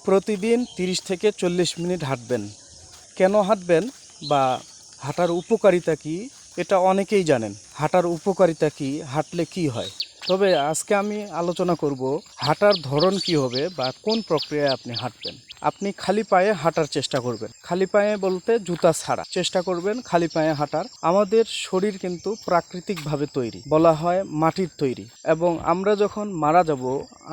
প্রতিদিন 30 থেকে 40 মিনিট হাঁটবেন। কেন হাঁটবেন বা হাঁটার উপকারিতা কী এটা অনেকেই জানেন। হাঁটার উপকারিতা কী, হাঁটলে কি হয়, তবে আজকে আমি আলোচনা করব হাঁটার ধরন কী হবে বা কোন প্রক্রিয়ায় আপনি হাঁটবেন। আপনি খালি পায়ে হাঁটার চেষ্টা করবেন, খালি পায়ে বলতে জুতা ছাড়া চেষ্টা করবেন খালি পায়ে হাঁটার। আমাদের শরীর কিন্তু প্রাকৃতিকভাবে তৈরি, বলা হয় মাটির তৈরি, এবং আমরা যখন মারা যাব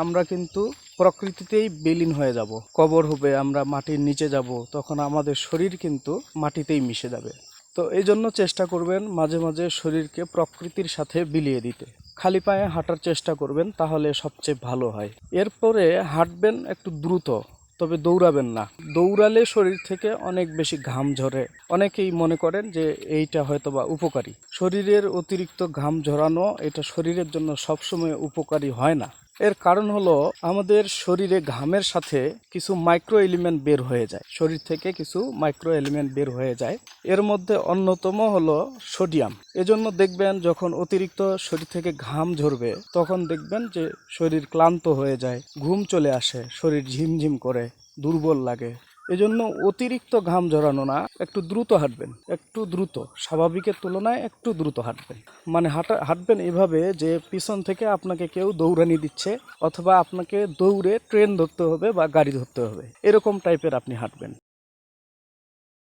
আমরা কিন্তু প্রকৃতিতেই বিলীন হয়ে যাব, কবর হবে, আমরা মাটির নিচে যাব, তখন আমাদের শরীর কিন্তু মাটিতেই মিশে যাবে। তো এই জন্য চেষ্টা করবেন মাঝে মাঝে শরীরকে প্রকৃতির সাথে বিলিয়ে দিতে। খালি পায়ে হাঁটার চেষ্টা করবেন, তাহলে সবচেয়ে ভালো হয়। এরপরে হাঁটবেন একটু দ্রুত, তবে দৌড়াবেন না। দৌড়ালে শরীর থেকে অনেক বেশি ঘাম ঝরে। অনেকেই মনে করেন যে এইটা হয়তোবা উপকারী। শরীরের অতিরিক্ত ঘাম ঝরানো এটা শরীরের জন্য সবসময় উপকারী হয় না। এর কারণ হলো আমাদের শরীরে ঘামের সাথে কিছু মাইক্রো এলিমেন্ট বের হয়ে যায়, শরীর থেকে কিছু মাইক্রো এলিমেন্ট বের হয়ে যায়। এর মধ্যে অন্যতম হলো সোডিয়াম। এজন্য দেখবেন যখন অতিরিক্ত শরীর থেকে ঘাম ঝরবে তখন দেখবেন যে শরীর ক্লান্ত হয়ে যায়, ঘুম চলে আসে, শরীর ঝিমঝিম করে, দুর্বল লাগে। এজন্য অতিরিক্ত ঘাম ঝরানো না, একটু দ্রুত হাঁটবেন, একটু দ্রুত, স্বাভাবিকের তুলনায় একটু দ্রুত হাঁটবেন। মানে হাঁটবেন এভাবে যে পিছন থেকে আপনাকে কেউ দৌড়ানি দিচ্ছে, অথবা আপনাকে দৌড়ে ট্রেন ধরতে হবে বা গাড়ি ধরতে হবে, এরকম টাইপের আপনি হাঁটবেন।